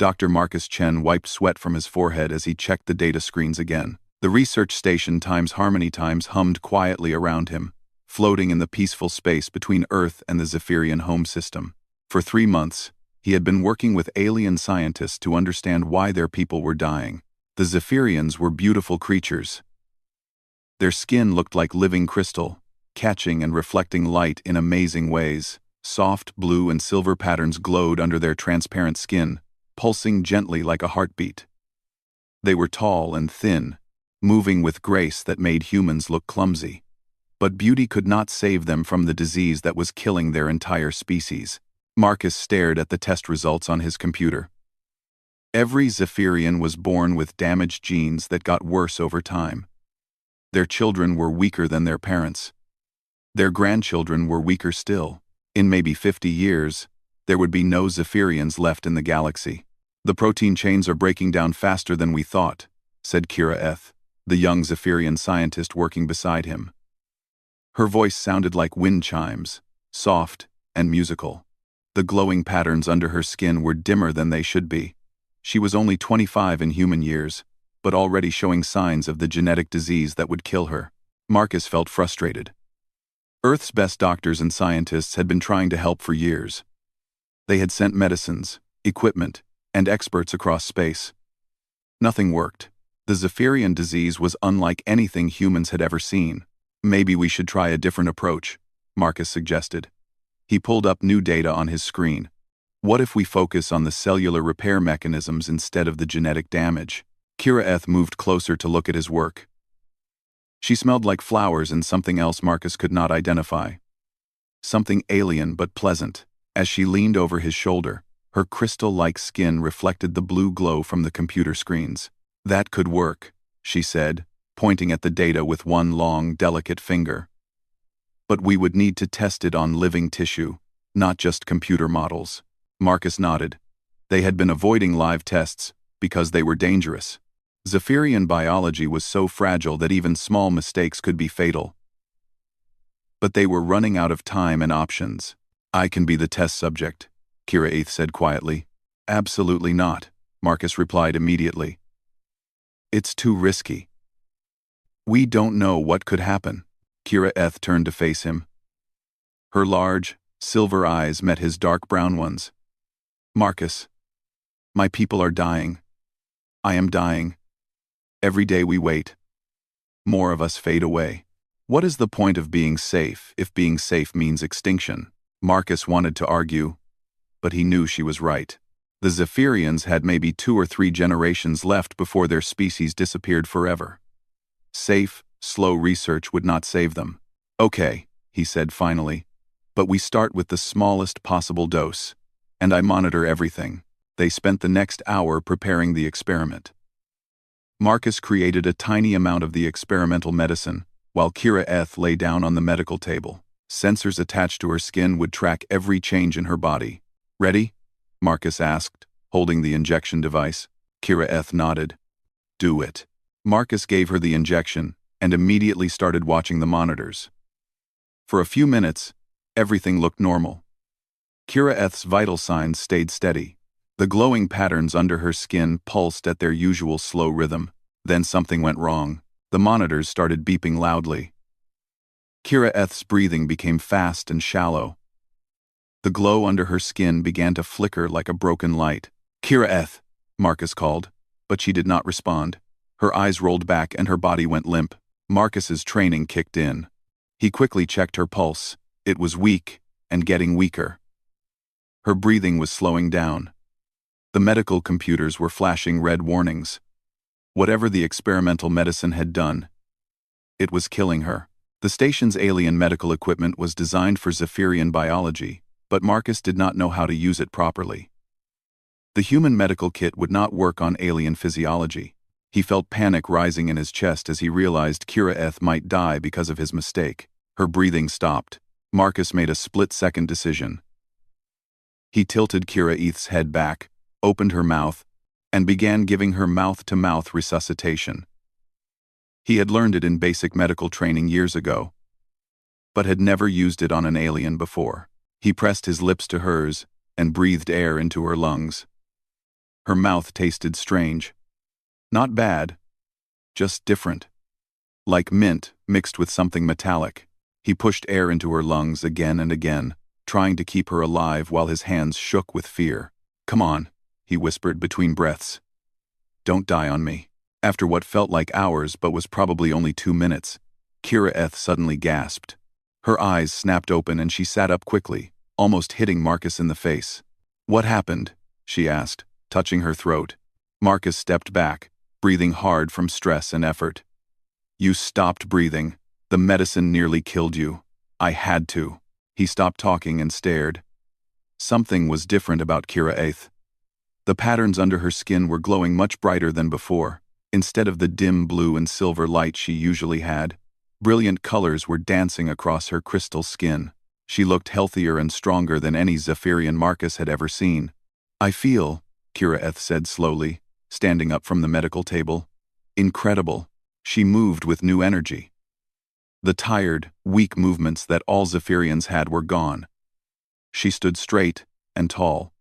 Dr. Marcus Chen wiped sweat from his forehead as he checked the data screens again. The research station times Harmony times hummed quietly around him, floating in the peaceful space between Earth and the Zephyrian home system. For 3 months, he had been working with alien scientists to understand why their people were dying. The Zephyrians were beautiful creatures. Their skin looked like living crystal, catching and reflecting light in amazing ways. Soft blue and silver patterns glowed under their transparent skin, pulsing gently like a heartbeat. They were tall and thin, moving with grace that made humans look clumsy. But beauty could not save them from the disease that was killing their entire species. Marcus stared at the test results on his computer. Every Zephyrian was born with damaged genes that got worse over time. Their children were weaker than their parents. Their grandchildren were weaker still. In maybe 50 years, there would be no Zephyrians left in the galaxy. "The protein chains are breaking down faster than we thought," said Kira Eth, the young Zephyrian scientist working beside him. Her voice sounded like wind chimes, soft and musical. The glowing patterns under her skin were dimmer than they should be. She was only 25 in human years, but already showing signs of the genetic disease that would kill her. Marcus felt frustrated. Earth's best doctors and scientists had been trying to help for years. They had sent medicines, equipment, and experts across space. Nothing worked. The Zephyrian disease was unlike anything humans had ever seen. "Maybe we should try a different approach," Marcus suggested. He pulled up new data on his screen. "What if we focus on the cellular repair mechanisms instead of the genetic damage?" Kira Eth moved closer to look at his work. She smelled like flowers and something else Marcus could not identify. Something alien but pleasant. As she leaned over his shoulder, her crystal-like skin reflected the blue glow from the computer screens. "That could work," she said, pointing at the data with one long, delicate finger. "But we would need to test it on living tissue, not just computer models." Marcus nodded. They had been avoiding live tests because they were dangerous. Zephyrian biology was so fragile that even small mistakes could be fatal. But they were running out of time and options. "I can be the test subject," Kira Eth said quietly. "Absolutely not," Marcus replied immediately. "It's too risky. We don't know what could happen." Kira Eth turned to face him. Her large, silver eyes met his dark brown ones. "Marcus, my people are dying. I am dying. Every day we wait, more of us fade away. What is the point of being safe if being safe means extinction?" Marcus wanted to argue, but he knew she was right. The Zephyrians had maybe 2 or 3 generations left before their species disappeared forever. Safe, slow research would not save them. "Okay," he said finally, "but we start with the smallest possible dose, and I monitor everything." They spent the next hour preparing the experiment. Marcus created a tiny amount of the experimental medicine, while Kira Eth lay down on the medical table. Sensors attached to her skin would track every change in her body. "Ready?" Marcus asked, holding the injection device. Kira Eth nodded. "Do it." Marcus gave her the injection and immediately started watching the monitors. For a few minutes, everything looked normal. Kira Eth's vital signs stayed steady. The glowing patterns under her skin pulsed at their usual slow rhythm. Then something went wrong. The monitors started beeping loudly. Kira Eth's breathing became fast and shallow. The glow under her skin began to flicker like a broken light. "Kira Eth," Marcus called, but she did not respond. Her eyes rolled back and her body went limp. Marcus's training kicked in. He quickly checked her pulse. It was weak and getting weaker. Her breathing was slowing down. The medical computers were flashing red warnings. Whatever the experimental medicine had done, it was killing her. The station's alien medical equipment was designed for Zephyrian biology, but Marcus did not know how to use it properly. The human medical kit would not work on alien physiology. He felt panic rising in his chest as he realized Kira Eth might die because of his mistake. Her breathing stopped. Marcus made a split-second decision. He tilted Kira Eth's head back, opened her mouth, and began giving her mouth-to-mouth resuscitation. He had learned it in basic medical training years ago, but had never used it on an alien before. He pressed his lips to hers and breathed air into her lungs. Her mouth tasted strange. Not bad, just different. Like mint mixed with something metallic. He pushed air into her lungs again and again, trying to keep her alive while his hands shook with fear. "Come on," he whispered between breaths. "Don't die on me." After what felt like hours but was probably only 2 minutes, Kira Eth suddenly gasped. Her eyes snapped open and she sat up quickly, almost hitting Marcus in the face. "What happened?" she asked, touching her throat. Marcus stepped back, breathing hard from stress and effort. "You stopped breathing. The medicine nearly killed you. I had to." He stopped talking and stared. Something was different about Kira Eth. The patterns under her skin were glowing much brighter than before. Instead of the dim blue and silver light she usually had, brilliant colors were dancing across her crystal skin. She looked healthier and stronger than any Zephyrian Marcus had ever seen. "I feel," Kira Eth said slowly, standing up from the medical table, "incredible." She moved with new energy. The tired, weak movements that all Zephyrians had were gone. She stood straight and tall,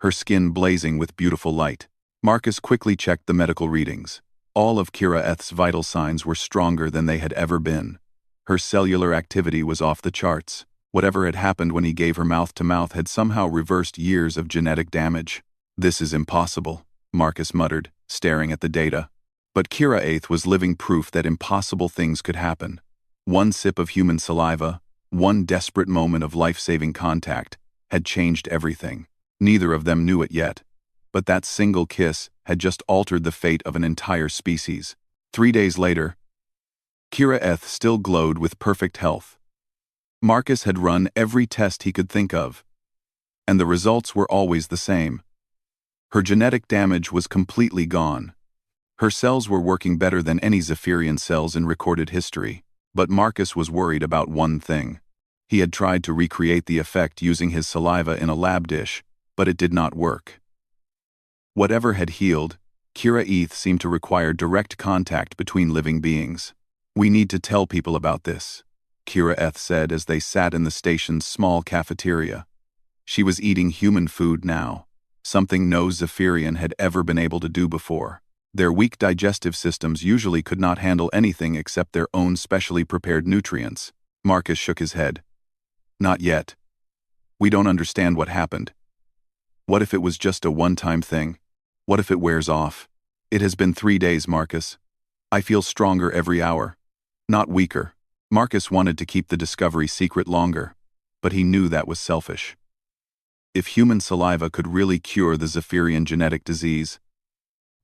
her skin blazing with beautiful light. Marcus quickly checked the medical readings. All of Kira Eth's vital signs were stronger than they had ever been. Her cellular activity was off the charts. Whatever had happened when he gave her mouth-to-mouth had somehow reversed years of genetic damage. "This is impossible," Marcus muttered, staring at the data. But Kira Eth was living proof that impossible things could happen. One sip of human saliva, one desperate moment of life-saving contact, had changed everything. Neither of them knew it yet, but that single kiss had just altered the fate of an entire species. 3 days later, Kira Eth still glowed with perfect health. Marcus had run every test he could think of, and the results were always the same. Her genetic damage was completely gone. Her cells were working better than any Zephyrian cells in recorded history, but Marcus was worried about one thing. He had tried to recreate the effect using his saliva in a lab dish, but it did not work. Whatever had healed, Kira Eth seemed to require direct contact between living beings. "We need to tell people about this," Kira Eth said as they sat in the station's small cafeteria. She was eating human food now, something no Zephyrian had ever been able to do before. Their weak digestive systems usually could not handle anything except their own specially prepared nutrients. Marcus shook his head. "Not yet. We don't understand what happened. What if it was just a one-time thing? What if it wears off? It has been 3 days, Marcus. I feel stronger every hour, not weaker." Marcus wanted to keep the discovery secret longer, but he knew that was selfish. If human saliva could really cure the Zephyrian genetic disease,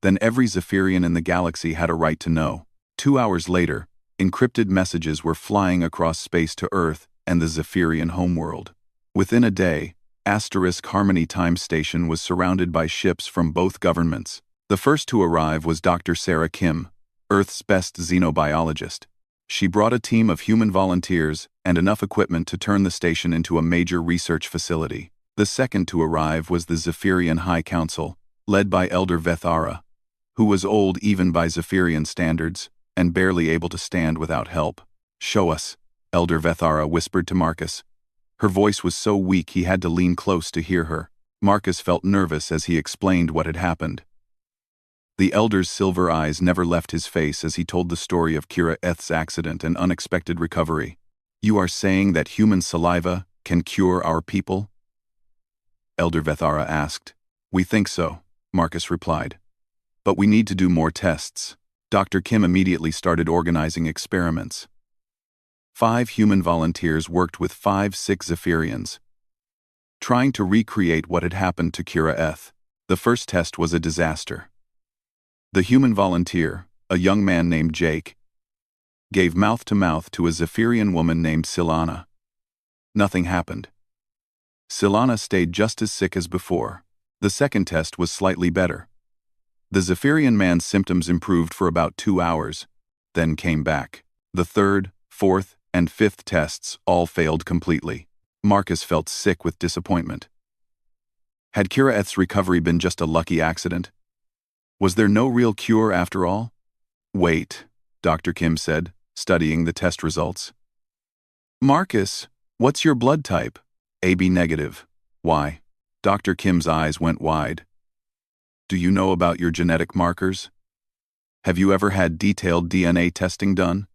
then every Zephyrian in the galaxy had a right to know. 2 hours later, encrypted messages were flying across space to Earth and the Zephyrian homeworld. Within a day, Harmony Time Station was surrounded by ships from both governments. The first to arrive was Dr. Sarah Kim, Earth's best xenobiologist. She brought a team of human volunteers and enough equipment to turn the station into a major research facility. The second to arrive was the Zephyrian High Council, led by Elder Vethara, who was old even by Zephyrian standards, and barely able to stand without help. "Show us," Elder Vethara whispered to Marcus. Her voice was so weak he had to lean close to hear her. Marcus felt nervous as he explained what had happened. The Elder's silver eyes never left his face as he told the story of Kira Eth's accident and unexpected recovery. "You are saying that human saliva can cure our people?" Elder Vethara asked. "We think so," Marcus replied. "But we need to do more tests." Dr. Kim immediately started organizing experiments. 5 human volunteers worked with 5-6 Zephyrians, trying to recreate what had happened to Kira Eth. The first test was a disaster. The human volunteer, a young man named Jake, gave mouth-to-mouth to a Zephyrian woman named Silana. Nothing happened. Silana stayed just as sick as before. The second test was slightly better. The Zephyrian man's symptoms improved for about 2 hours, then came back. The third, fourth, and fifth tests all failed completely. Marcus felt sick with disappointment. Had Kira Eth's recovery been just a lucky accident? Was there no real cure after all? "Wait," Dr. Kim said, studying the test results. "Marcus, what's your blood type?" "AB negative." "Why?" Dr. Kim's eyes went wide. Do you know about your genetic markers? Have you ever had detailed DNA testing done?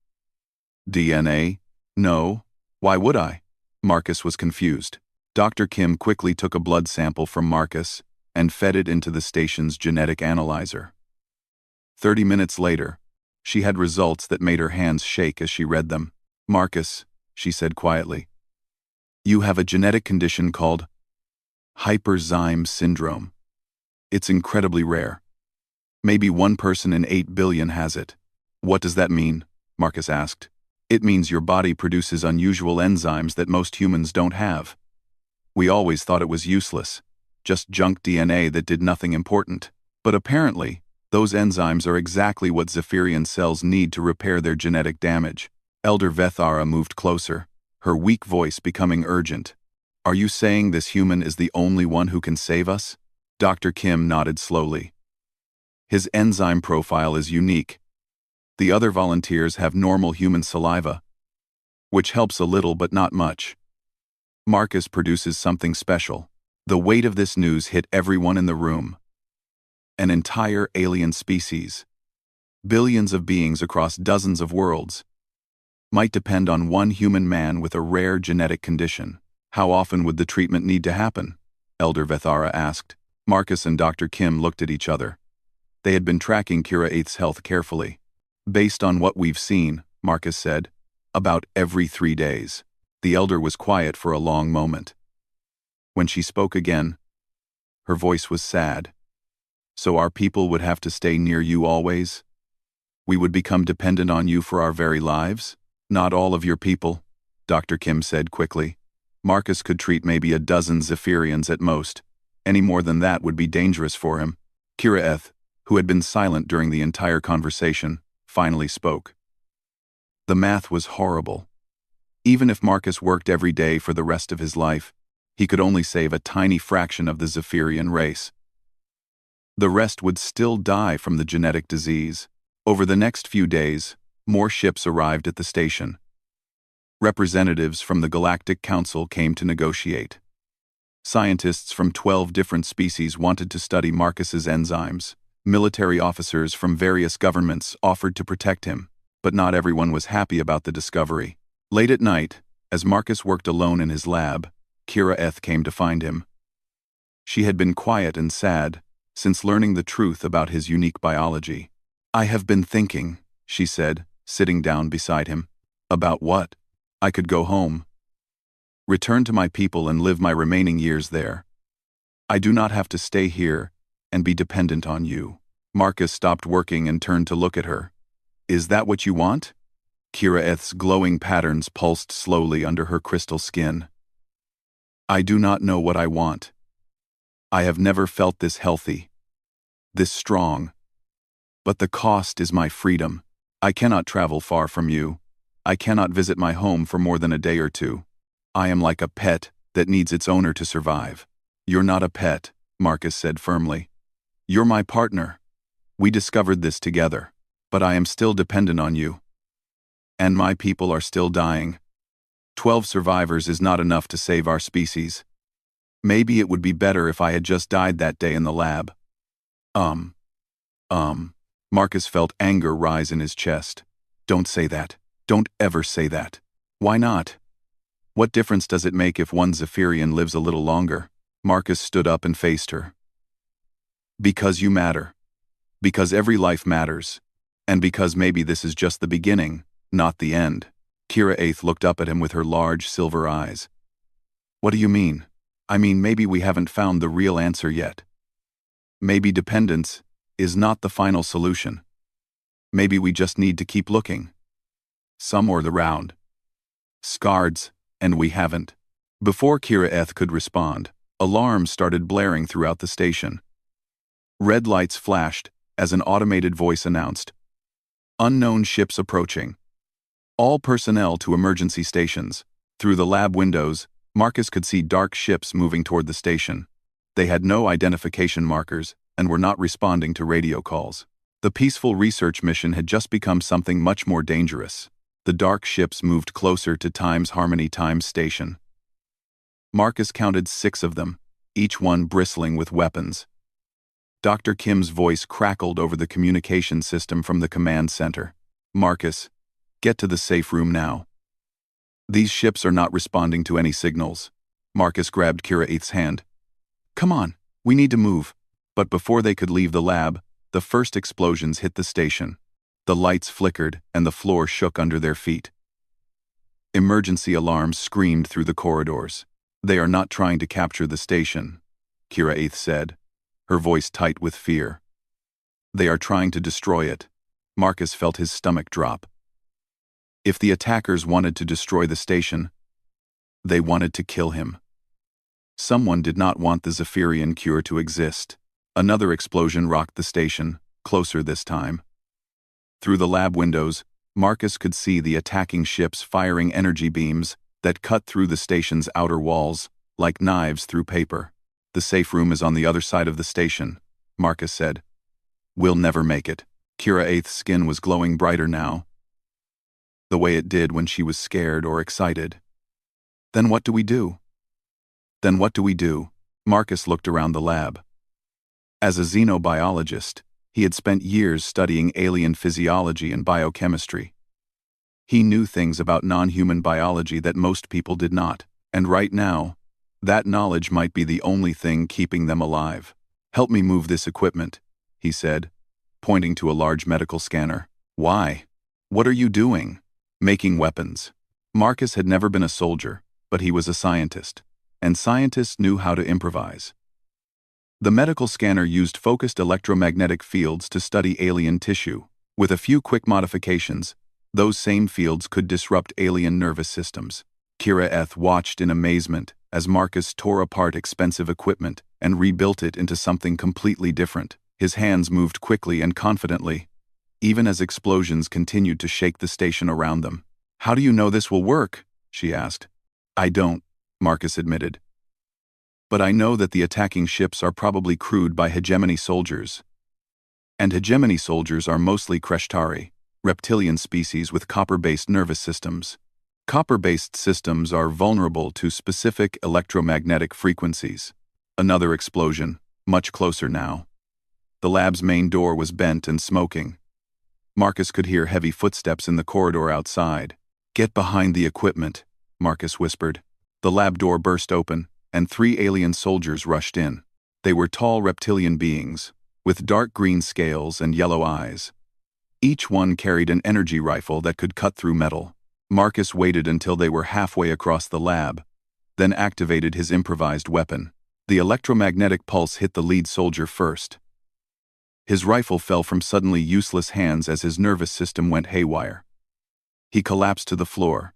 DNA? No. Why would I? Marcus was confused. Dr. Kim quickly took a blood sample from Marcus and fed it into the station's genetic analyzer. 30 minutes later, she had results that made her hands shake as she read them. Marcus, she said quietly, you have a genetic condition called hyperzyme syndrome. It's incredibly rare. Maybe 1 person in 8 billion has it. What does that mean? Marcus asked. It means your body produces unusual enzymes that most humans don't have. We always thought it was useless, just junk DNA that did nothing important. But apparently, those enzymes are exactly what Zephyrian cells need to repair their genetic damage. Elder Vethara moved closer, her weak voice becoming urgent. Are you saying this human is the only one who can save us? Dr. Kim nodded slowly. His enzyme profile is unique. The other volunteers have normal human saliva, which helps a little but not much. Marcus produces something special. The weight of this news hit everyone in the room. An entire alien species, billions of beings across dozens of worlds, might depend on one human man with a rare genetic condition. How often would the treatment need to happen? Elder Vethara asked. Marcus and Dr. Kim looked at each other. They had been tracking Kira Eighth's health carefully. Based on what we've seen, Marcus said, about every 3 days. The elder was quiet for a long moment. When she spoke again, her voice was sad. So our people would have to stay near you always? We would become dependent on you for our very lives? Not all of your people, Dr. Kim said quickly. Marcus could treat maybe a dozen Zephyrians at most. Any more than that would be dangerous for him. Kira Eighth, who had been silent during the entire conversation, finally spoke. The math was horrible. Even if Marcus worked every day for the rest of his life, he could only save a tiny fraction of the Zephyrian race. The rest would still die from the genetic disease. Over the next few days, more ships arrived at the station. Representatives from the Galactic Council came to negotiate. Scientists from 12 different species wanted to study Marcus's enzymes. Military officers from various governments offered to protect him, but not everyone was happy about the discovery. Late at night, as Marcus worked alone in his lab, Kira Eighth came to find him. She had been quiet and sad since learning the truth about his unique biology. I have been thinking, she said, sitting down beside him. About what? I could go home. Return to my people and live my remaining years there. I do not have to stay here and be dependent on you. Marcus stopped working and turned to look at her. Is that what you want? Kira Eighth's glowing patterns pulsed slowly under her crystal skin. I do not know what I want. I have never felt this healthy, this strong. But the cost is my freedom. I cannot travel far from you. I cannot visit my home for more than a day or two. I am like a pet that needs its owner to survive. You're not a pet, Marcus said firmly. You're my partner. We discovered this together, but I am still dependent on you. And my people are still dying. 12 survivors is not enough to save our species. Maybe it would be better if I had just died that day in the lab. Marcus felt anger rise in his chest. Don't say that. Don't ever say that. Why not? What difference does it make if one Zephyrian lives a little longer? Marcus stood up and faced her. Because you matter. Because every life matters. And because maybe this is just the beginning, not the end. Kira Eighth looked up at him with her large silver eyes. What do you mean? I mean, maybe we haven't found the real answer yet. Maybe dependence is not the final solution. Maybe we just need to keep looking. Some or the round. Scards, and we haven't. Before Kira Eighth could respond, alarms started blaring throughout the station. Red lights flashed as an automated voice announced, unknown ships approaching. All personnel to emergency stations. Through the lab windows, Marcus could see dark ships moving toward the station. They had no identification markers and were not responding to radio calls. The peaceful research mission had just become something much more dangerous. The dark ships moved closer to Times Harmony Times Station. Marcus counted 6 of them, each one bristling with weapons. Dr. Kim's voice crackled over the communication system from the command center. Marcus, get to the safe room now. These ships are not responding to any signals. Marcus grabbed Kira 8's hand. Come on, we need to move. But before they could leave the lab, the first explosions hit the station. The lights flickered and the floor shook under their feet. Emergency alarms screamed through the corridors. They are not trying to capture the station, Kira 8 said, her voice tight with fear. They are trying to destroy it. Marcus felt his stomach drop. If the attackers wanted to destroy the station, they wanted to kill him. Someone did not want the Zephyrian cure to exist. Another explosion rocked the station, closer this time. Through the lab windows, Marcus could see the attacking ships firing energy beams that cut through the station's outer walls, like knives through paper. The safe room is on the other side of the station, Marcus said. We'll never make it. Kira 8's skin was glowing brighter now, the way it did when she was scared or excited. Then what do we do? Marcus looked around the lab. As a xenobiologist, he had spent years studying alien physiology and biochemistry. He knew things about non-human biology that most people did not, and right now, that knowledge might be the only thing keeping them alive. Help me move this equipment, he said, pointing to a large medical scanner. Why? What are you doing? Making weapons. Marcus had never been a soldier, but he was a scientist, and scientists knew how to improvise. The medical scanner used focused electromagnetic fields to study alien tissue. With a few quick modifications, those same fields could disrupt alien nervous systems. Kira 8 watched in amazement as Marcus tore apart expensive equipment and rebuilt it into something completely different. His hands moved quickly and confidently, even as explosions continued to shake the station around them. How do you know this will work? She asked. I don't, Marcus admitted. But I know that the attacking ships are probably crewed by hegemony soldiers. And hegemony soldiers are mostly Kreshtari, reptilian species with copper-based nervous systems. Copper-based systems are vulnerable to specific electromagnetic frequencies. Another explosion, much closer now. The lab's main door was bent and smoking. Marcus could hear heavy footsteps in the corridor outside. Get behind the equipment, Marcus whispered. The lab door burst open, and 3 alien soldiers rushed in. They were tall reptilian beings, with dark green scales and yellow eyes. Each one carried an energy rifle that could cut through metal. Marcus waited until they were halfway across the lab, then activated his improvised weapon. The electromagnetic pulse hit the lead soldier first. His rifle fell from suddenly useless hands as his nervous system went haywire. He collapsed to the floor,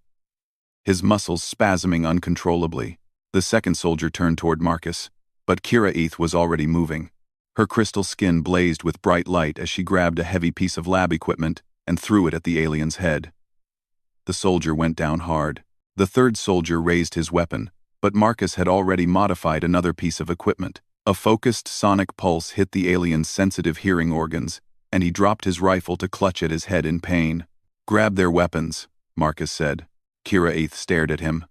his muscles spasming uncontrollably. The second soldier turned toward Marcus, but Kira 8 was already moving. Her crystal skin blazed with bright light as she grabbed a heavy piece of lab equipment and threw it at the alien's head. The soldier went down hard. The third soldier raised his weapon, but Marcus had already modified another piece of equipment. A focused sonic pulse hit the alien's sensitive hearing organs, and he dropped his rifle to clutch at his head in pain. Grab their weapons, Marcus said. Kira 8 stared at him.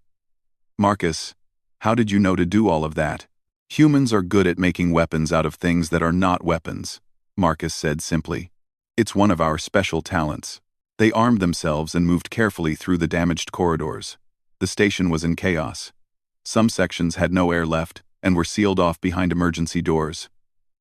Marcus, how did you know to do all of that? Humans are good at making weapons out of things that are not weapons, Marcus said simply. It's one of our special talents. They armed themselves and moved carefully through the damaged corridors. The station was in chaos. Some sections had no air left and were sealed off behind emergency doors.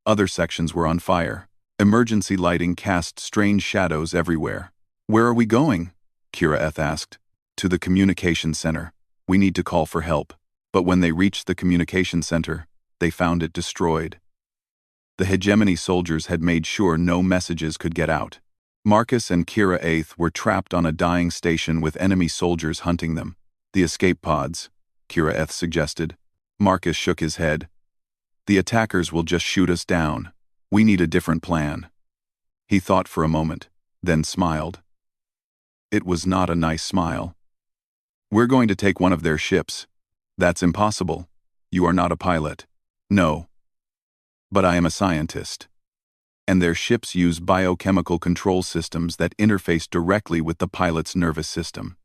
Other sections were on fire. Emergency lighting cast strange shadows everywhere. Where are we going? Kira 8 asked. To the communication center. We need to call for help. But when they reached the communication center, they found it destroyed. The hegemony soldiers had made sure no messages could get out. Marcus and Kira 8 were trapped on a dying station with enemy soldiers hunting them. The escape pods, Kira 8 suggested. Marcus shook his head. The attackers will just shoot us down. We need a different plan. He thought for a moment, then smiled. It was not a nice smile. We're going to take one of their ships. That's impossible. You are not a pilot. No. But I am a scientist. And their ships use biochemical control systems that interface directly with the pilot's nervous system.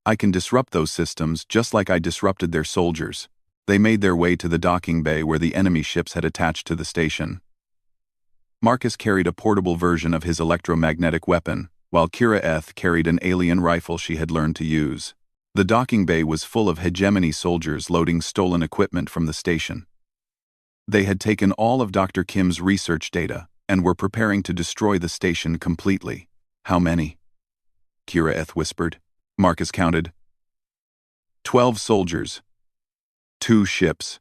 I can disrupt those systems just like I disrupted their soldiers. They made their way to the docking bay where the enemy ships had attached to the station. Marcus carried a portable version of his electromagnetic weapon, while Kira Eth carried an alien rifle she had learned to use. The docking bay was full of hegemony soldiers loading stolen equipment from the station. They had taken all of Dr. Kim's research data and were preparing to destroy the station completely. How many? Kira Eth whispered. Marcus counted. 12 soldiers. 2 ships.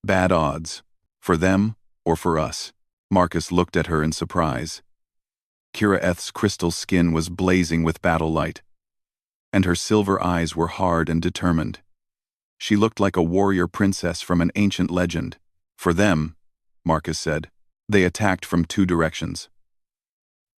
Bad odds. For them or for us? Marcus looked at her in surprise. Kira Eth's crystal skin was blazing with battle light, and her silver eyes were hard and determined. She looked like a warrior princess from an ancient legend. For them, Marcus said. They attacked from 2 directions.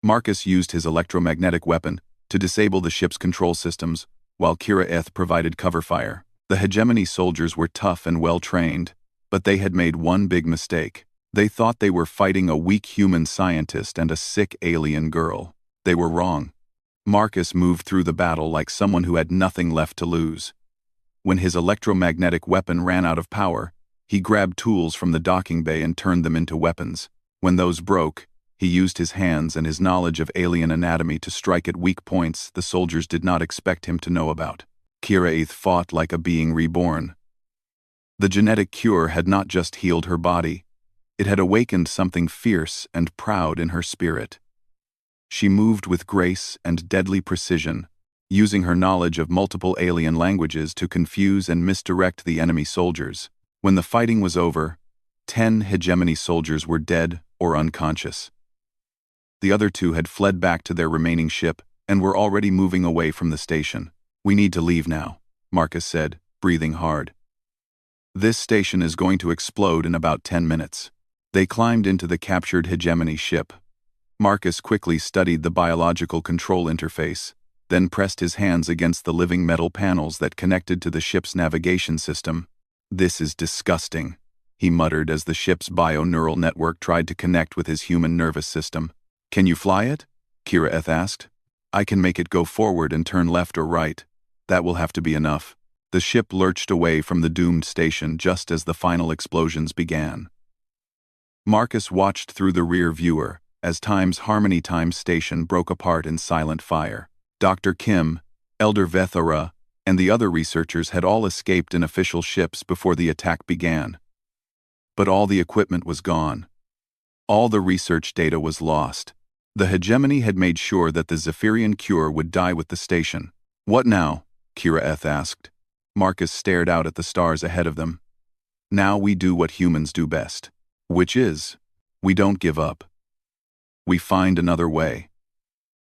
Marcus used his electromagnetic weapon to disable the ship's control systems, while Kira Eth provided cover fire. The hegemony soldiers were tough and well-trained, but they had made one big mistake. They thought they were fighting a weak human scientist and a sick alien girl. They were wrong. Marcus moved through the battle like someone who had nothing left to lose. When his electromagnetic weapon ran out of power, he grabbed tools from the docking bay and turned them into weapons. When those broke, he used his hands and his knowledge of alien anatomy to strike at weak points the soldiers did not expect him to know about. Kira Eth fought like a being reborn. The genetic cure had not just healed her body, it had awakened something fierce and proud in her spirit. She moved with grace and deadly precision, using her knowledge of multiple alien languages to confuse and misdirect the enemy soldiers. When the fighting was over, 10 hegemony soldiers were dead or unconscious. The other 2 had fled back to their remaining ship and were already moving away from the station. We need to leave now, Marcus said, breathing hard. This station is going to explode in about 10 minutes. They climbed into the captured hegemony ship. Marcus quickly studied the biological control interface, then pressed his hands against the living metal panels that connected to the ship's navigation system. This is disgusting, he muttered as the ship's bio-neural network tried to connect with his human nervous system. Can you fly it? Kira Eth asked. I can make it go forward and turn left or right. That will have to be enough. The ship lurched away from the doomed station just as the final explosions began. Marcus watched through the rear viewer as Time's Harmony Time station broke apart in silent fire. Dr. Kim, Elder Vethara, and the other researchers had all escaped in official ships before the attack began. But all the equipment was gone. All the research data was lost. The hegemony had made sure that the Zephyrian cure would die with the station. What now? Kira Eth asked. Marcus stared out at the stars ahead of them. Now we do what humans do best. Which is, we don't give up. We find another way.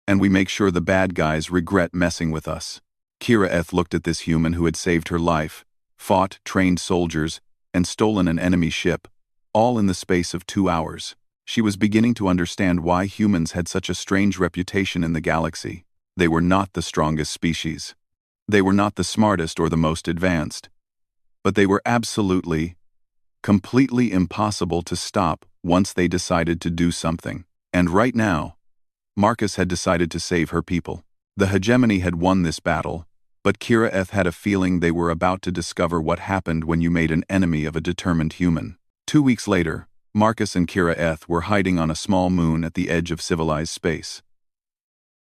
And we make sure the bad guys regret messing with us. Kira Eth looked at this human who had saved her life, fought trained soldiers, and stolen an enemy ship, all in the space of 2 hours. She was beginning to understand why humans had such a strange reputation in the galaxy. They were not the strongest species. They were not the smartest or the most advanced. But they were absolutely, completely impossible to stop once they decided to do something. And right now, Marcus had decided to save her people. The hegemony had won this battle, but Kira Eth had a feeling they were about to discover what happened when you made an enemy of a determined human. 2 weeks later, Marcus and Kira Eth were hiding on a small moon at the edge of civilized space.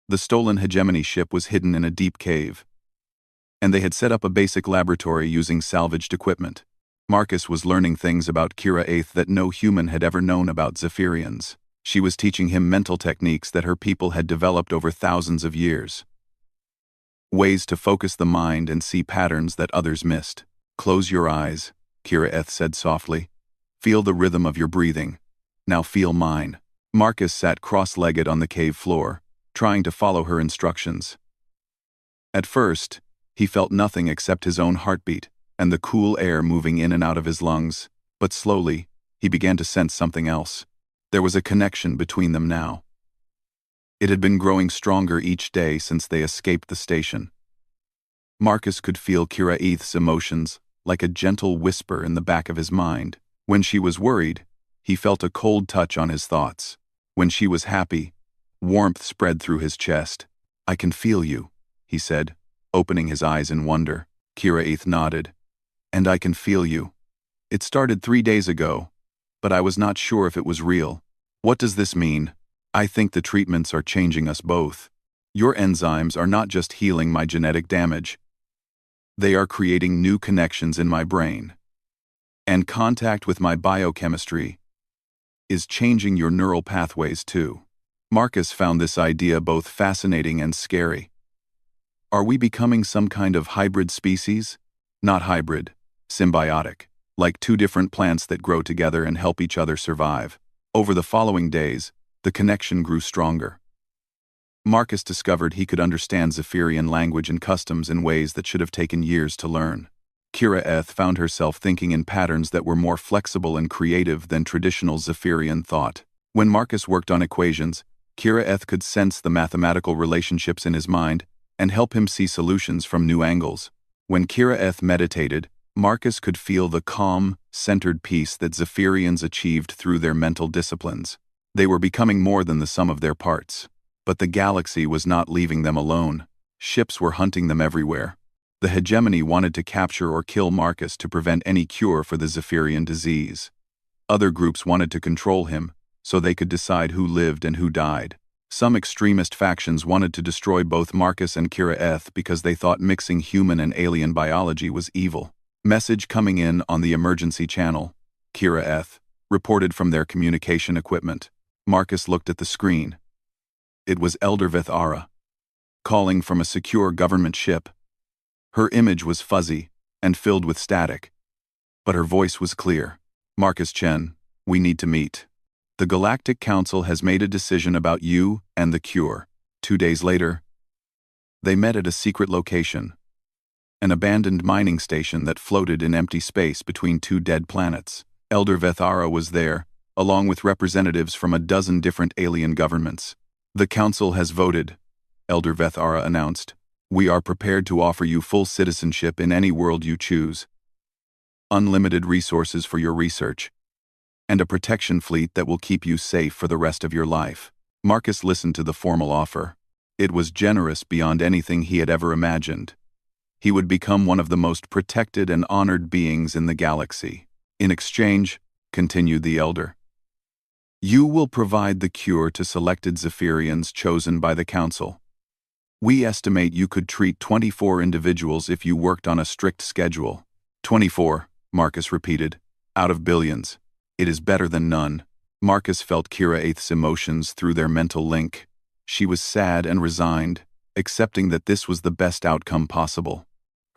The stolen hegemony ship was hidden in a deep cave, and they had set up a basic laboratory using salvaged equipment. Marcus was learning things about Kira Eth that no human had ever known about Zephyrians. She was teaching him mental techniques that her people had developed over thousands of years. Ways to focus the mind and see patterns that others missed. Close your eyes, Kira Eth said softly. Feel the rhythm of your breathing. Now feel mine. Marcus sat cross-legged on the cave floor, trying to follow her instructions. At first, he felt nothing except his own heartbeat and the cool air moving in and out of his lungs, but slowly, he began to sense something else. There was a connection between them now. It had been growing stronger each day since they escaped the station. Marcus could feel Kira Eth's emotions like a gentle whisper in the back of his mind. When she was worried, he felt a cold touch on his thoughts. When she was happy, warmth spread through his chest. I can feel you, he said, opening his eyes in wonder. Kira Eth nodded. And I can feel you. It started 3 days ago, but I was not sure if it was real. What does this mean? I think the treatments are changing us both. Your enzymes are not just healing my genetic damage. They are creating new connections in my brain. And contact with my biochemistry is changing your neural pathways too. Marcus found this idea both fascinating and scary. Are we becoming some kind of hybrid species? Not hybrid, symbiotic, like two different plants that grow together and help each other survive. Over the following days, the connection grew stronger. Marcus discovered he could understand Zephyrian language and customs in ways that should have taken years to learn. Kira found herself thinking in patterns that were more flexible and creative than traditional Zephyrian thought. When Marcus worked on equations, Kira could sense the mathematical relationships in his mind and help him see solutions from new angles. When Kira meditated, Marcus could feel the calm, centered peace that Zephyrians achieved through their mental disciplines. They were becoming more than the sum of their parts. But the galaxy was not leaving them alone. Ships were hunting them everywhere. The hegemony wanted to capture or kill Marcus to prevent any cure for the Zephyrian disease. Other groups wanted to control him, so they could decide who lived and who died. Some extremist factions wanted to destroy both Marcus and Kira because they thought mixing human and alien biology was evil. Message coming in on the emergency channel. Kira reported from their communication equipment. Marcus looked at the screen. It was Elder Vethara, calling from a secure government ship. Her image was fuzzy and filled with static, but her voice was clear. Marcus Chen, we need to meet. The Galactic Council has made a decision about you and the cure. 2 days later, they met at a secret location, an abandoned mining station that floated in empty space between two dead planets. Elder Vethara was there, along with representatives from a dozen different alien governments. The Council has voted, Elder Vethara announced. We are prepared to offer you full citizenship in any world you choose, unlimited resources for your research, and a protection fleet that will keep you safe for the rest of your life. Marcus listened to the formal offer. It was generous beyond anything he had ever imagined. He would become one of the most protected and honored beings in the galaxy. In exchange, continued the Elder, you will provide the cure to selected Zephyrians chosen by the Council. We estimate you could treat 24 individuals if you worked on a strict schedule. 24, Marcus repeated. Out of billions. It is better than none. Marcus felt Kira emotions through their mental link. She was sad and resigned, accepting that this was the best outcome possible.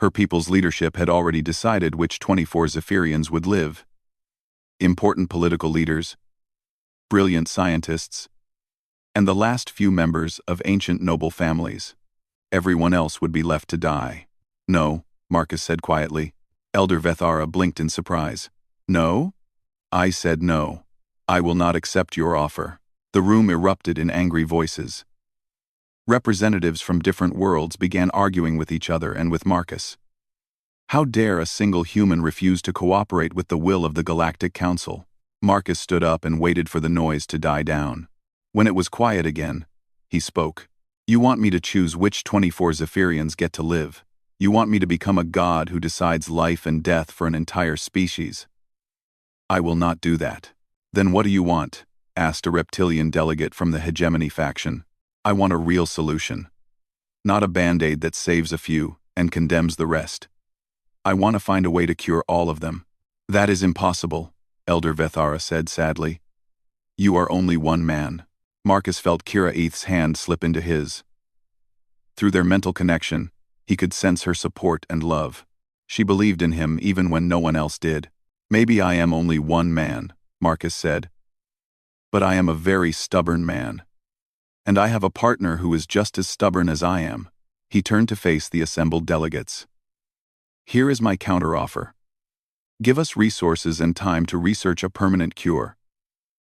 Her people's leadership had already decided which 24 Zephyrians would live. Important political leaders, brilliant scientists, and the last few members of ancient noble families. Everyone else would be left to die. No, Marcus said quietly. Elder Vethara blinked in surprise. No? I said no. I will not accept your offer. The room erupted in angry voices. Representatives from different worlds began arguing with each other and with Marcus. How dare a single human refuse to cooperate with the will of the Galactic Council? Marcus stood up and waited for the noise to die down. When it was quiet again, he spoke. You want me to choose which 24 Zephyrians get to live. You want me to become a god who decides life and death for an entire species. I will not do that. Then what do you want? Asked a reptilian delegate from the hegemony faction. I want a real solution. Not a band-aid that saves a few and condemns the rest. I want to find a way to cure all of them. That is impossible, Elder Vethara said sadly. You are only one man. Marcus felt Kira hand slip into his. Through their mental connection, he could sense her support and love. She believed in him even when no one else did. Maybe I am only one man, Marcus said. But I am a very stubborn man. And I have a partner who is just as stubborn as I am. He turned to face the assembled delegates. Here is my counteroffer. Give us resources and time to research a permanent cure.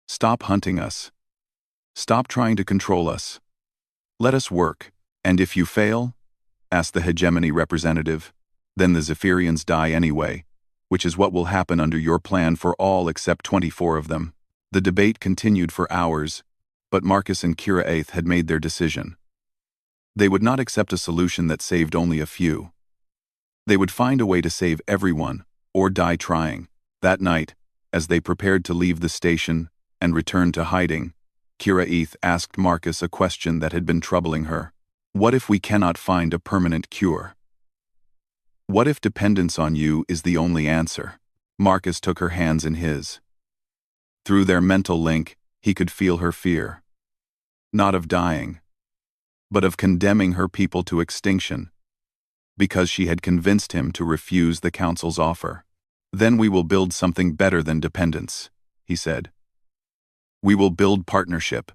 Stop hunting us. Stop trying to control us. Let us work. And if you fail, asked the hegemony representative, then the Zephyrians die anyway, which is what will happen under your plan for all except 24 of them. The debate continued for hours, but Marcus and Kira had made their decision. They would not accept a solution that saved only a few. They would find a way to save everyone, or die trying. That night, as they prepared to leave the station, and return to hiding, Kira Eth asked Marcus a question that had been troubling her. What if we cannot find a permanent cure? What if dependence on you is the only answer? Marcus took her hands in his. Through their mental link, he could feel her fear. Not of dying, but of condemning her people to extinction, because she had convinced him to refuse the Council's offer. Then we will build something better than dependence, he said. We will build partnership.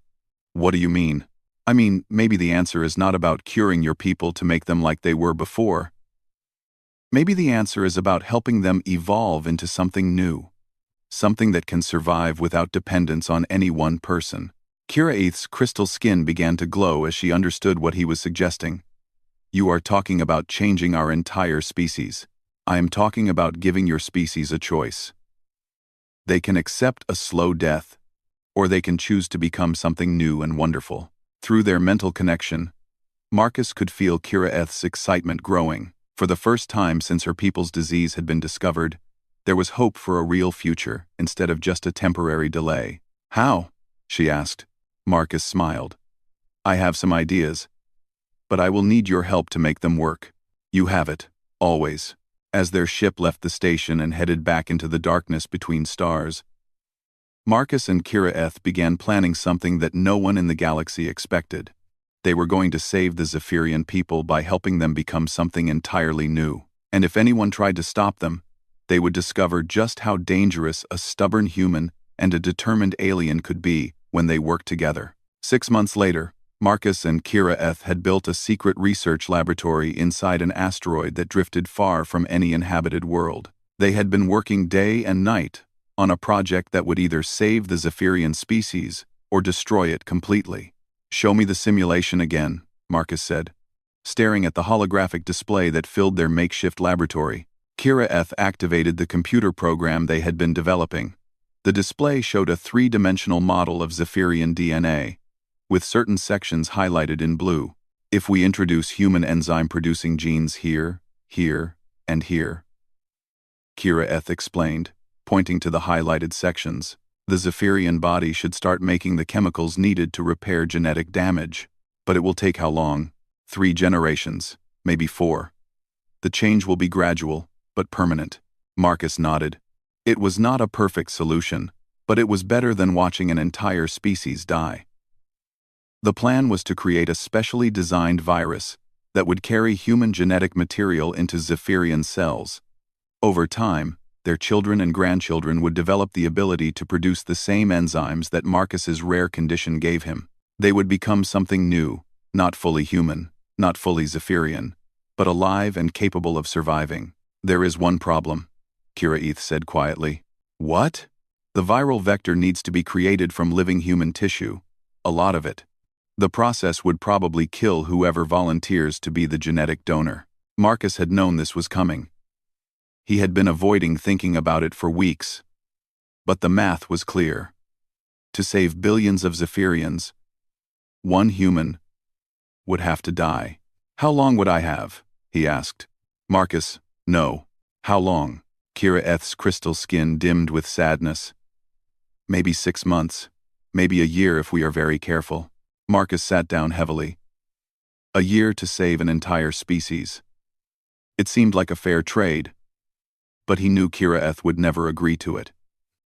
What do you mean? I mean, maybe the answer is not about curing your people to make them like they were before. Maybe the answer is about helping them evolve into something new. Something that can survive without dependence on any one person. Kira Eth's crystal skin began to glow as she understood what he was suggesting. You are talking about changing our entire species. I am talking about giving your species a choice. They can accept a slow death, or they can choose to become something new and wonderful. Through their mental connection, Marcus could feel Kira Eth's excitement growing. For the first time since her people's disease had been discovered, there was hope for a real future instead of just a temporary delay. How? She asked. Marcus smiled. I have some ideas, but I will need your help to make them work. You have it, always. As their ship left the station and headed back into the darkness between stars, Marcus and Kira Eth began planning something that no one in the galaxy expected. They were going to save the Zephyrian people by helping them become something entirely new. And if anyone tried to stop them, they would discover just how dangerous a stubborn human and a determined alien could be when they worked together. 6 months later, Marcus and Kira Eth had built a secret research laboratory inside an asteroid that drifted far from any inhabited world. They had been working day and night on a project that would either save the Zephyrian species or destroy it completely. Show me the simulation again, Marcus said. Staring at the holographic display that filled their makeshift laboratory, Kira Eth activated the computer program they had been developing. The display showed a 3-dimensional model of Zephyrian DNA, with certain sections highlighted in blue. If we introduce human enzyme-producing genes here, here, and here, Kira Eth explained, pointing to the highlighted sections, the Zephyrian body should start making the chemicals needed to repair genetic damage. But it will take how long? 3 generations, maybe 4. The change will be gradual, but permanent. Marcus nodded. It was not a perfect solution, but it was better than watching an entire species die. The plan was to create a specially designed virus that would carry human genetic material into Zephyrian cells. Over time, their children and grandchildren would develop the ability to produce the same enzymes that Marcus's rare condition gave him. They would become something new, not fully human, not fully Zephyrian, but alive and capable of surviving. There is one problem, Kira Eth said quietly. What? The viral vector needs to be created from living human tissue, a lot of it. The process would probably kill whoever volunteers to be the genetic donor. Marcus had known this was coming. He had been avoiding thinking about it for weeks. But the math was clear. To save billions of Zephyrians, one human would have to die. How long would I have? He asked. Marcus, no. How long? Kira Eth's crystal skin dimmed with sadness. Maybe 6 months. Maybe a year if we are very careful. Marcus sat down heavily. A year to save an entire species. It seemed like a fair trade, but he knew Kira Eth would never agree to it.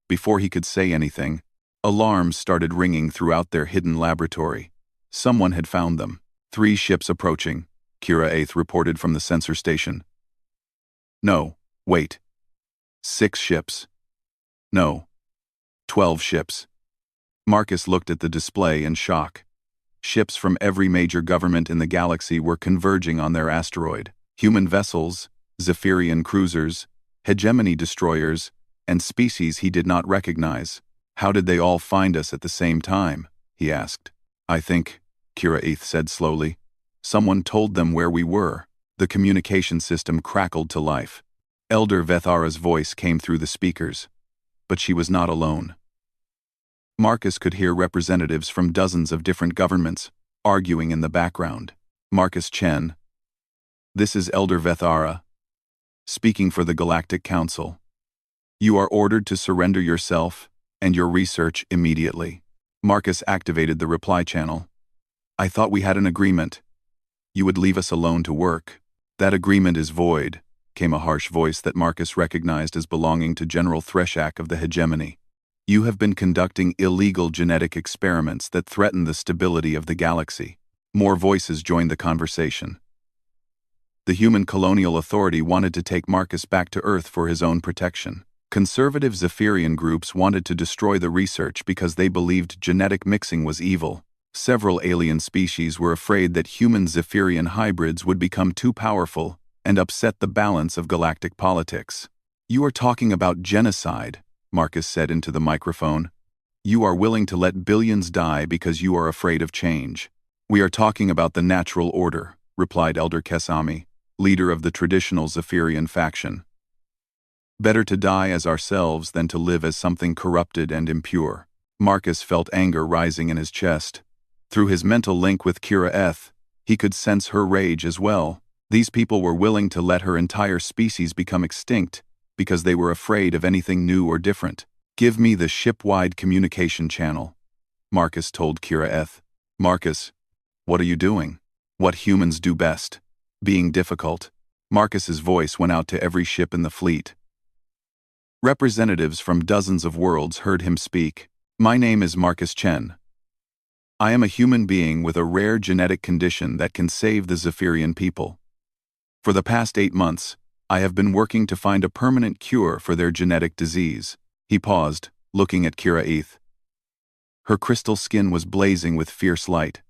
Before he could say anything, alarms started ringing throughout their hidden laboratory. Someone had found them. 3 ships approaching, Kira Eth reported from the sensor station. No, wait. 6 ships. No. 12 ships. Marcus looked at the display in shock. Ships from every major government in the galaxy were converging on their asteroid. Human vessels, Zephyrian cruisers, hegemony destroyers, and species he did not recognize. How did they all find us at the same time? He asked. I think, Kira Eth said slowly, someone told them where we were. The communication system crackled to life. Elder Vethara's voice came through the speakers, but she was not alone. Marcus could hear representatives from dozens of different governments arguing in the background. Marcus Chen. This is Elder Vethara, speaking for the Galactic Council. You are ordered to surrender yourself And your research immediately. Marcus activated the reply channel. I thought we had an agreement. You would leave us alone to work. That agreement is void, came a harsh voice that Marcus recognized as belonging to General Threshak of the Hegemony. You have been conducting illegal genetic experiments that threaten the stability of the galaxy. More voices joined the conversation. The human colonial authority wanted to take Marcus back to Earth for his own protection. Conservative Zephyrian groups wanted to destroy the research because they believed genetic mixing was evil. Several alien species were afraid that human Zephyrian hybrids would become too powerful and upset the balance of galactic politics. You are talking about genocide, Marcus said into the microphone. You are willing to let billions die because you are afraid of change. We are talking about the natural order, replied Elder Kesami, leader of the traditional Zephyrian faction. Better to die as ourselves than to live as something corrupted and impure. Marcus felt anger rising in his chest. Through his mental link with Kira Eth, he could sense her rage as well. These people were willing to let her entire species become extinct because they were afraid of anything new or different. Give me the ship-wide communication channel, Marcus told Kira Eth. Marcus, what are you doing? What humans do best. Being difficult. Marcus's voice went out to every ship in the fleet. Representatives from dozens of worlds heard him speak. My name is Marcus Chen. I am a human being with a rare genetic condition that can save the Zephyrian people. For the past 8 months, I have been working to find a permanent cure for their genetic disease. He paused, looking at Kira Eth. Her crystal skin was blazing with fierce light,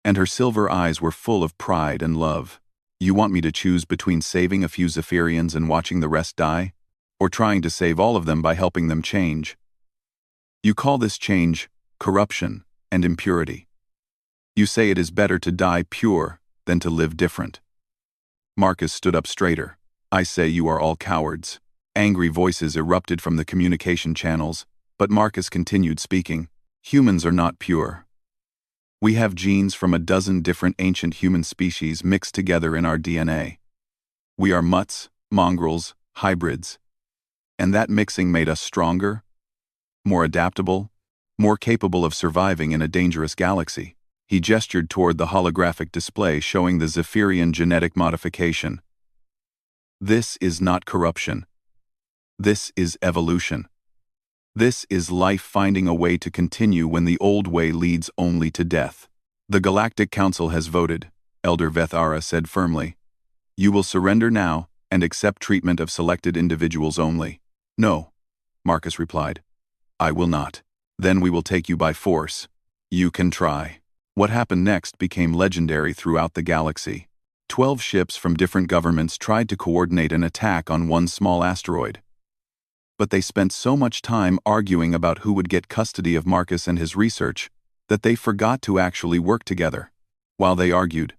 and her silver eyes were full of pride and love. You want me to choose between saving a few Zephyrians and watching the rest die? Or trying to save all of them by helping them change? You call this change corruption and impurity. You say it is better to die pure than to live different. Marcus stood up straighter. I say you are all cowards. Angry voices erupted from the communication channels, but Marcus continued speaking. Humans are not pure. We have genes from a dozen different ancient human species mixed together in our DNA. We are mutts, mongrels, hybrids. And that mixing made us stronger, more adaptable, more capable of surviving in a dangerous galaxy. He gestured toward the holographic display showing the Zephyrian genetic modification. This is not corruption. This is evolution. This is life finding a way to continue when the old way leads only to death. The Galactic Council has voted, Elder Vethara said firmly. You will surrender now and accept treatment of selected individuals only. No, Marcus replied. I will not. Then we will take you by force. You can try. What happened next became legendary throughout the galaxy. 12 ships from different governments tried to coordinate an attack on one small asteroid. But they spent so much time arguing about who would get custody of Marcus and his research that they forgot to actually work together. While they argued,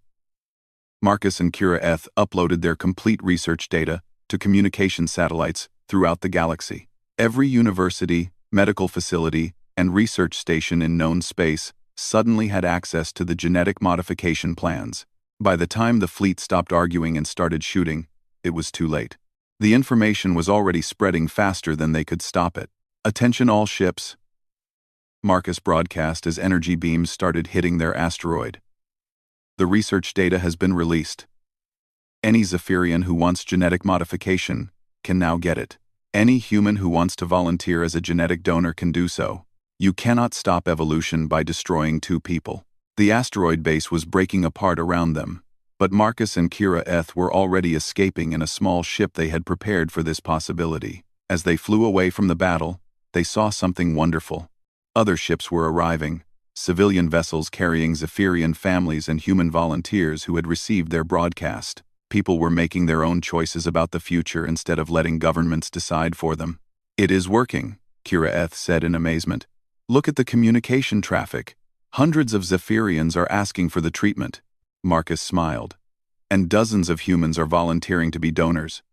Marcus and Kira Eth uploaded their complete research data to communication satellites throughout the galaxy. Every university, medical facility, and research station in known space suddenly had access to the genetic modification plans. By the time the fleet stopped arguing and started shooting, it was too late. The information was already spreading faster than they could stop it. Attention all ships. Marcus broadcast as energy beams started hitting their asteroid. The research data has been released. Any Zephyrian who wants genetic modification can now get it. Any human who wants to volunteer as a genetic donor can do so. You cannot stop evolution by destroying 2 people. The asteroid base was breaking apart around them, but Marcus and Kira Eth were already escaping in a small ship they had prepared for this possibility. As they flew away from the battle, they saw something wonderful. Other ships were arriving, civilian vessels carrying Zephyrian families and human volunteers who had received their broadcast. People were making their own choices about the future instead of letting governments decide for them. It is working, Kira Eth said in amazement. Look at the communication traffic. Hundreds of Zephyrians are asking for the treatment. Marcus smiled. And dozens of humans are volunteering to be donors.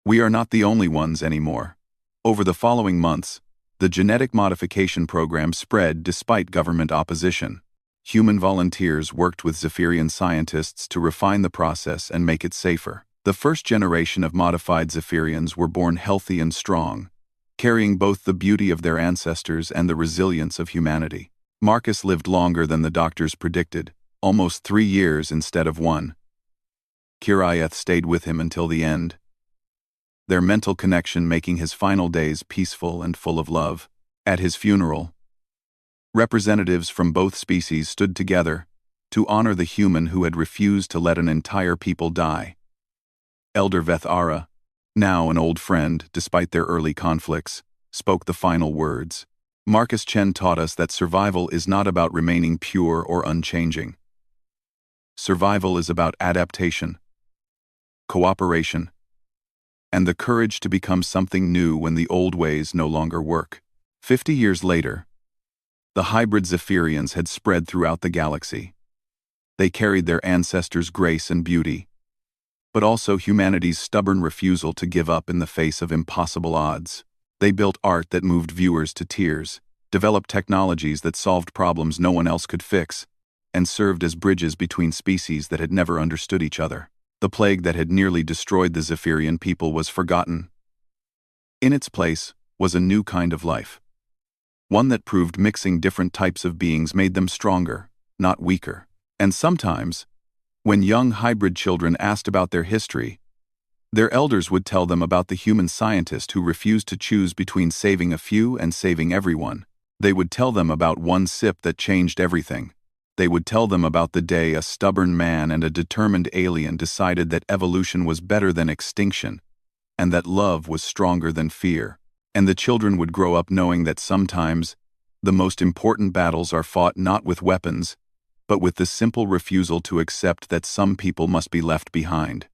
We are not the only ones anymore. Over the following months, the genetic modification program spread despite government opposition. Human volunteers worked with Zephyrian scientists to refine the process and make it safer. The first generation of modified Zephyrians were born healthy and strong, carrying both the beauty of their ancestors and the resilience of humanity. Marcus lived longer than the doctors predicted, almost 3 years instead of 1. Kiriath stayed with him until the end, their mental connection making his final days peaceful and full of love. At his funeral, representatives from both species stood together to honor the human who had refused to let an entire people die. Elder Vethara, now an old friend despite their early conflicts, spoke the final words. Marcus Chen taught us that survival is not about remaining pure or unchanging. Survival is about adaptation, cooperation, and the courage to become something new when the old ways no longer work. 50 years later, the hybrid Zephyrians had spread throughout the galaxy. They carried their ancestors' grace and beauty, but also humanity's stubborn refusal to give up in the face of impossible odds. They built art that moved viewers to tears, developed technologies that solved problems no one else could fix, and served as bridges between species that had never understood each other. The plague that had nearly destroyed the Zephyrian people was forgotten. In its place was a new kind of life. One that proved mixing different types of beings made them stronger, not weaker. And sometimes, when young hybrid children asked about their history, their elders would tell them about the human scientist who refused to choose between saving a few and saving everyone. They would tell them about one sip that changed everything. They would tell them about the day a stubborn man and a determined alien decided that evolution was better than extinction, and that love was stronger than fear. And the children would grow up knowing that sometimes the most important battles are fought not with weapons, but with the simple refusal to accept that some people must be left behind.